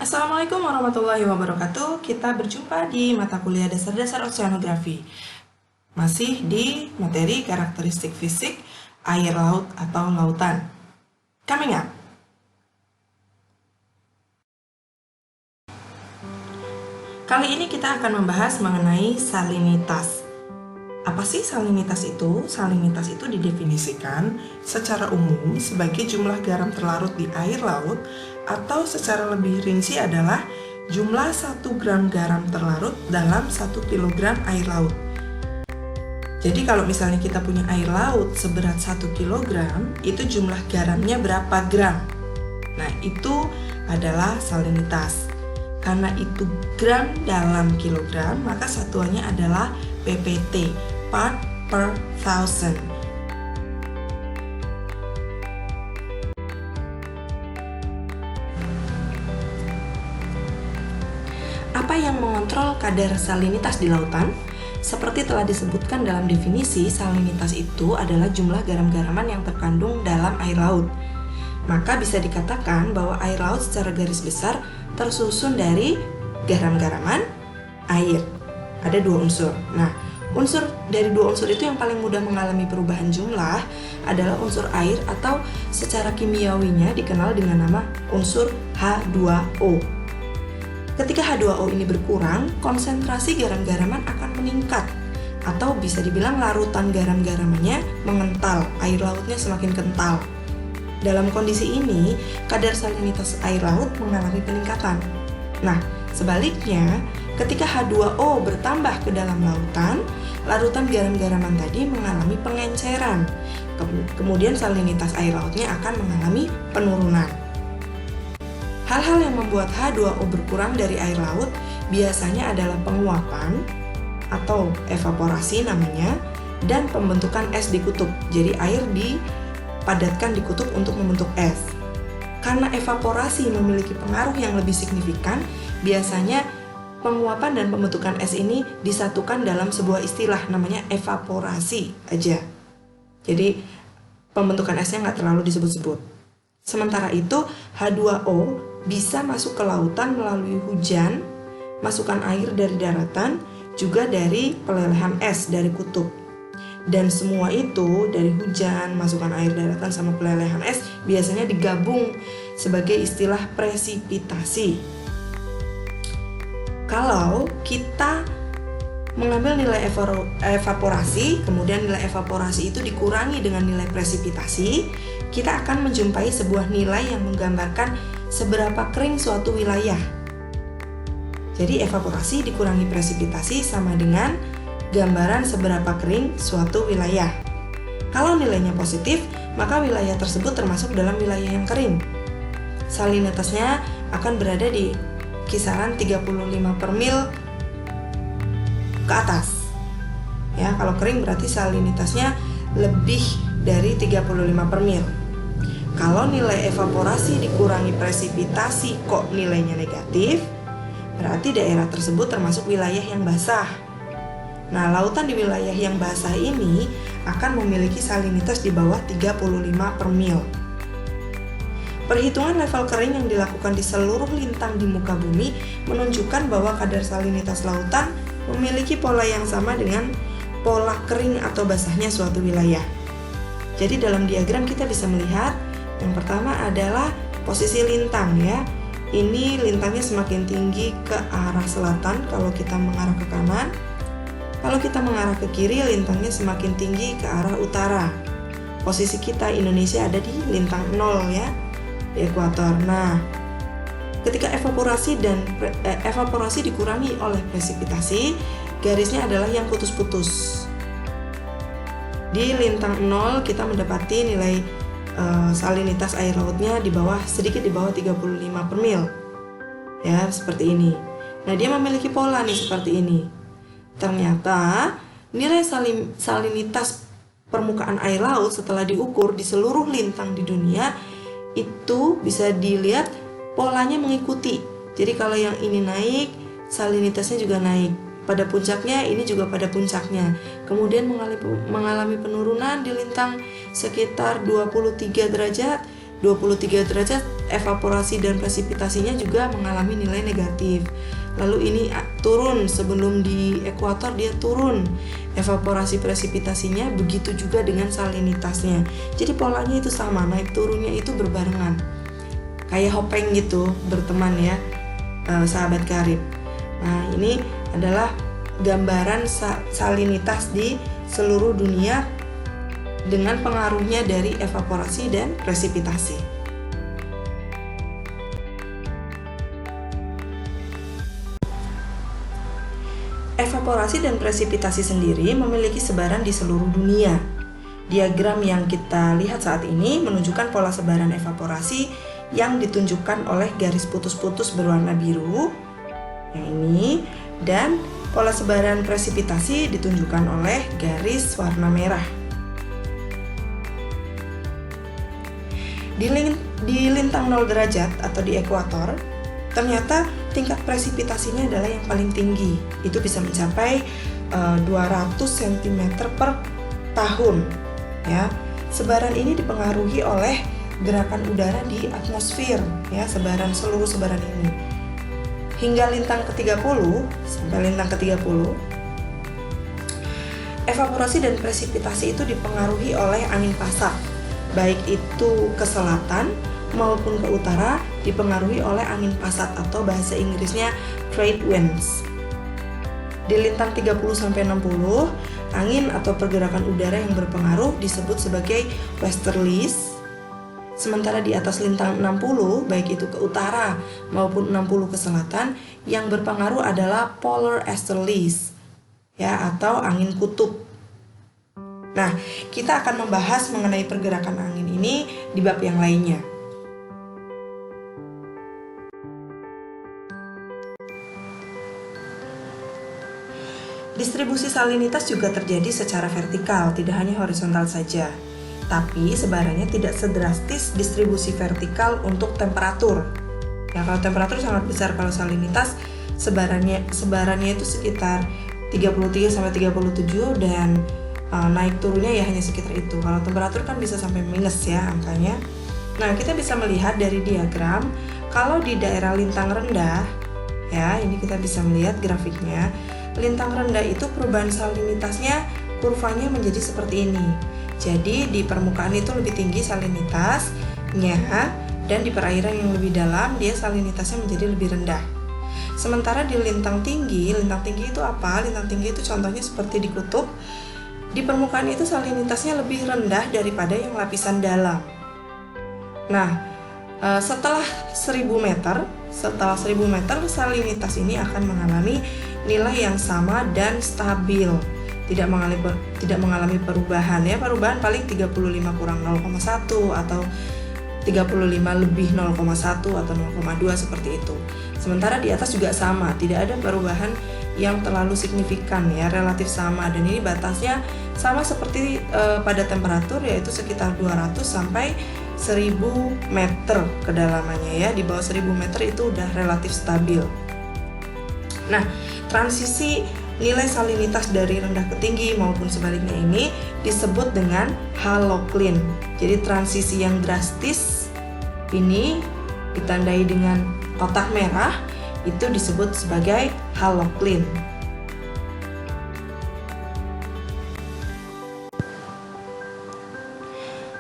Assalamualaikum warahmatullahi wabarakatuh. Kita berjumpa di mata kuliah dasar-dasar oceanografi. Masih di materi karakteristik fisik air laut atau lautan. Coming up. Kali ini kita akan membahas mengenai salinitas. Apa sih salinitas itu? Salinitas itu didefinisikan secara umum sebagai jumlah garam terlarut di air laut, atau secara lebih rinci adalah jumlah 1 gram garam terlarut dalam 1 kilogram air laut. Jadi kalau misalnya kita punya air laut seberat 1 kilogram, itu jumlah garamnya berapa gram? Nah, itu adalah salinitas. Karena itu gram dalam kilogram, maka satuannya adalah PPT, part per thousand. Apa yang mengontrol kadar salinitas di lautan? Seperti telah disebutkan dalam definisi, salinitas itu adalah jumlah garam-garaman yang terkandung dalam air laut. Maka bisa dikatakan bahwa air laut secara garis besar tersusun dari garam-garaman, air. Ada 2 unsur. Nah, dari 2 unsur itu yang paling mudah mengalami perubahan jumlah adalah unsur air, atau secara kimiawinya dikenal dengan nama unsur H2O. Ketika H2O ini berkurang, konsentrasi garam-garaman akan meningkat, atau bisa dibilang larutan garam-garamannya mengental, air lautnya semakin kental. Dalam kondisi ini, kadar salinitas air laut mengalami peningkatan. Nah, sebaliknya, ketika H2O bertambah ke dalam lautan, larutan garam-garaman tadi mengalami pengenceran. Kemudian salinitas air lautnya akan mengalami penurunan. Hal-hal yang membuat H2O berkurang dari air laut biasanya adalah penguapan atau evaporasi namanya, dan pembentukan es di kutub. Jadi air dipadatkan di kutub untuk membentuk es. Karena evaporasi memiliki pengaruh yang lebih signifikan, biasanya penguapan dan pembentukan es ini disatukan dalam sebuah istilah namanya evaporasi aja. Jadi pembentukan esnya nggak terlalu disebut-sebut. Sementara itu H2O bisa masuk ke lautan melalui hujan, masukan air dari daratan, juga dari pelelehan es dari kutub. Dan semua itu dari hujan, masukan air daratan sama pelelehan es biasanya digabung sebagai istilah presipitasi. Kalau kita mengambil nilai evaporasi, kemudian nilai evaporasi itu dikurangi dengan nilai presipitasi, kita akan menjumpai sebuah nilai yang menggambarkan seberapa kering suatu wilayah. Jadi evaporasi dikurangi presipitasi sama dengan gambaran seberapa kering suatu wilayah. Kalau nilainya positif, maka wilayah tersebut termasuk dalam wilayah yang kering. Salinitasnya akan berada di kisaran 35 per mil ke atas. Ya, kalau kering berarti salinitasnya lebih dari 35 per mil. Kalau nilai evaporasi dikurangi presipitasi kok nilainya negatif, berarti daerah tersebut termasuk wilayah yang basah. Nah, lautan di wilayah yang basah ini akan memiliki salinitas di bawah 35 per mil. Perhitungan level kering yang dilakukan di seluruh lintang di muka bumi menunjukkan bahwa kadar salinitas lautan memiliki pola yang sama dengan pola kering atau basahnya suatu wilayah. Jadi dalam diagram kita bisa melihat yang pertama adalah posisi lintang ya. Ini lintangnya semakin tinggi ke arah selatan kalau kita mengarah ke kanan. Kalau kita mengarah ke kiri, lintangnya semakin tinggi ke arah utara. Posisi kita Indonesia ada di lintang 0 ya, di ekuator. Nah, ketika evaporasi dikurangi oleh presipitasi, garisnya adalah yang putus-putus. Di lintang 0 kita mendapati nilai salinitas air lautnya sedikit di bawah 35 per mil. Ya, seperti ini. Nah, dia memiliki pola nih seperti ini. Ternyata nilai salinitas permukaan air laut setelah diukur di seluruh lintang di dunia itu bisa dilihat polanya mengikuti. Jadi kalau yang ini naik, salinitasnya juga naik. Pada puncaknya, ini juga pada puncaknya. Kemudian mengalami penurunan di lintang sekitar 23 derajat evaporasi dan presipitasinya juga mengalami nilai negatif. Lalu ini turun, sebelum di ekuator dia turun. Evaporasi presipitasinya begitu juga dengan salinitasnya. Jadi polanya itu sama, naik turunnya itu berbarengan. Kayak hopeng gitu, berteman ya, sahabat karib. Nah, ini adalah gambaran salinitas di seluruh dunia dengan pengaruhnya dari evaporasi dan presipitasi. Evaporasi dan presipitasi sendiri memiliki sebaran di seluruh dunia. Diagram yang kita lihat saat ini menunjukkan pola sebaran evaporasi yang ditunjukkan oleh garis putus-putus berwarna biru, yang ini, dan pola sebaran presipitasi ditunjukkan oleh garis warna merah. Di lintang 0 derajat atau di ekuator, ternyata tingkat presipitasinya adalah yang paling tinggi. Itu bisa mencapai 200 cm per tahun. Ya, sebaran ini dipengaruhi oleh gerakan udara di atmosfer. Ya, seluruh sebaran ini. Hingga lintang ke-30 sampai lintang ke-30, evaporasi dan presipitasi itu dipengaruhi oleh angin pasat, baik itu ke selatan maupun ke utara dipengaruhi oleh angin pasat atau bahasa Inggrisnya trade winds. Di lintang 30-60, angin atau pergerakan udara yang berpengaruh disebut sebagai westerlies. Sementara di atas lintang 60, baik itu ke utara maupun 60 ke selatan, yang berpengaruh adalah polar easterlies, ya, atau angin kutub. Nah, kita akan membahas mengenai pergerakan angin ini di bab yang lainnya. Distribusi salinitas juga terjadi secara vertikal, tidak hanya horizontal saja. Tapi sebarannya tidak sedrastis distribusi vertikal untuk temperatur. Ya, kalau temperatur sangat besar, kalau salinitas sebarannya itu sekitar 33-37 dan naik turunnya ya hanya sekitar itu. Kalau temperatur kan bisa sampai minus ya angkanya. Nah, kita bisa melihat dari diagram kalau di daerah lintang rendah, ya, ini kita bisa melihat grafiknya. Lintang rendah itu perubahan salinitasnya kurvanya menjadi seperti ini. Jadi di permukaan itu lebih tinggi salinitasnya dan di perairan yang lebih dalam dia salinitasnya menjadi lebih rendah. Sementara di lintang tinggi itu apa? Lintang tinggi itu contohnya seperti di kutub. Di permukaan itu salinitasnya lebih rendah daripada yang lapisan dalam. Nah, setelah 1000 meter salinitas ini akan mengalami nilai yang sama dan stabil, tidak mengalami perubahan ya. Perubahan paling 35 kurang 0,1 atau 35 lebih 0,1 atau 0,2 seperti itu. Sementara di atas juga sama, tidak ada perubahan yang terlalu signifikan ya, relatif sama, dan ini batasnya sama seperti pada temperatur, yaitu sekitar 200 sampai 1000 meter kedalamannya ya. Di bawah 1000 meter itu udah relatif stabil. Nah, transisi nilai salinitas dari rendah ke tinggi maupun sebaliknya ini disebut dengan halocline. Jadi transisi yang drastis ini ditandai dengan kotak merah, itu disebut sebagai halocline.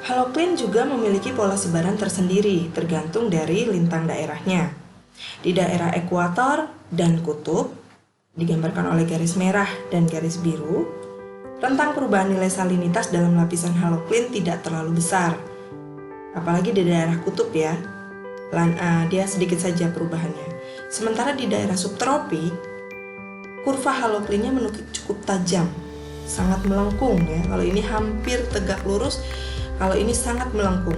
Halocline juga memiliki pola sebaran tersendiri tergantung dari lintang daerahnya. Di daerah ekuator dan kutub, digambarkan oleh garis merah dan garis biru, rentang perubahan nilai salinitas dalam lapisan halocline tidak terlalu besar. Apalagi di daerah kutub ya, dia sedikit saja perubahannya. Sementara di daerah subtropik, kurva halocline-nya menukik cukup tajam, sangat melengkung ya. Kalau ini hampir tegak lurus, kalau ini sangat melengkung.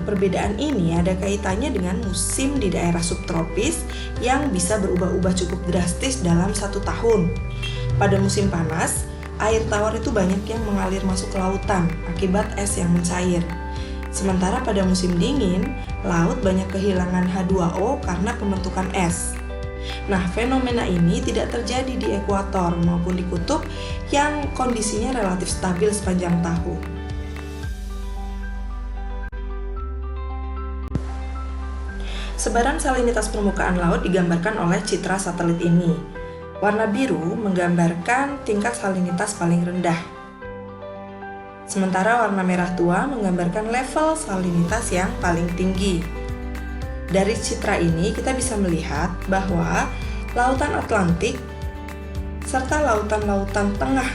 Perbedaan ini ada kaitannya dengan musim di daerah subtropis yang bisa berubah-ubah cukup drastis dalam 1 tahun. Pada musim panas, air tawar itu banyak yang mengalir masuk ke lautan akibat es yang mencair. Sementara pada musim dingin, laut banyak kehilangan H2O karena pembentukan es. Nah, fenomena ini tidak terjadi di ekuator maupun di kutub yang kondisinya relatif stabil sepanjang tahun. Sebaran salinitas permukaan laut digambarkan oleh citra satelit ini. Warna biru menggambarkan tingkat salinitas paling rendah. Sementara warna merah tua menggambarkan level salinitas yang paling tinggi. Dari citra ini kita bisa melihat bahwa lautan Atlantik serta lautan-lautan tengah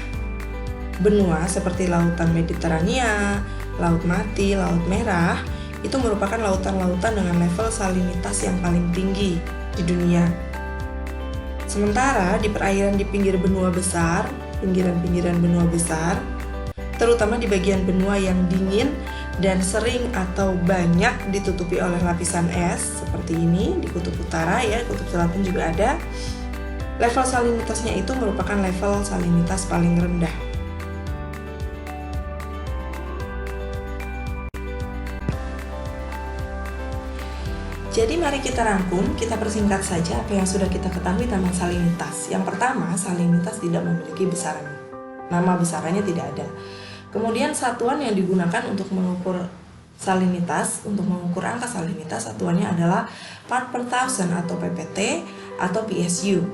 benua seperti lautan Mediterania, Laut Mati, Laut Merah itu merupakan lautan-lautan dengan level salinitas yang paling tinggi di dunia. Sementara di perairan di pinggir benua besar, pinggiran-pinggiran benua besar, terutama di bagian benua yang dingin dan sering atau banyak ditutupi oleh lapisan es seperti ini di kutub utara ya, kutub selatan juga ada. Level salinitasnya itu merupakan level salinitas paling rendah. Jadi mari kita rangkum, kita persingkat saja apa yang sudah kita ketahui tentang salinitas. Yang pertama, salinitas tidak memiliki besaran. Nama besarannya tidak ada. Kemudian satuan yang digunakan untuk mengukur salinitas, untuk mengukur angka salinitas, satuannya adalah part per thousand atau PPT atau PSU.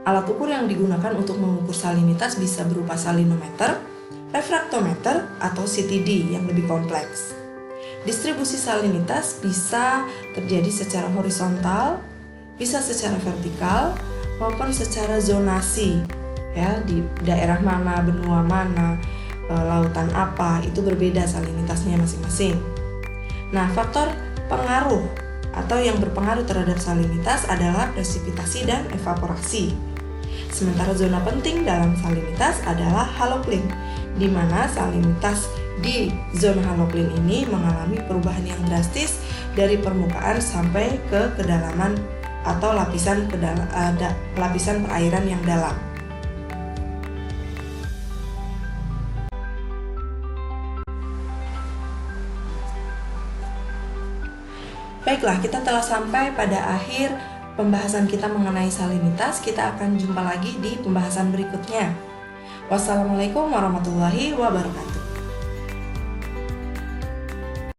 Alat ukur yang digunakan untuk mengukur salinitas bisa berupa salinometer, refraktometer, atau CTD yang lebih kompleks. Distribusi salinitas bisa terjadi secara horizontal, bisa secara vertikal, maupun secara zonasi. Ya, di daerah mana, benua mana, lautan apa, itu berbeda salinitasnya masing-masing. Nah, faktor pengaruh atau yang berpengaruh terhadap salinitas adalah presipitasi dan evaporasi. Sementara zona penting dalam salinitas adalah halocline, di mana salinitas di zona halocline ini mengalami perubahan yang drastis dari permukaan sampai ke kedalaman atau lapisan perairan yang dalam. Baiklah, kita telah sampai pada akhir pembahasan kita mengenai salinitas. Kita akan jumpa lagi di pembahasan berikutnya. Wassalamualaikum warahmatullahi wabarakatuh.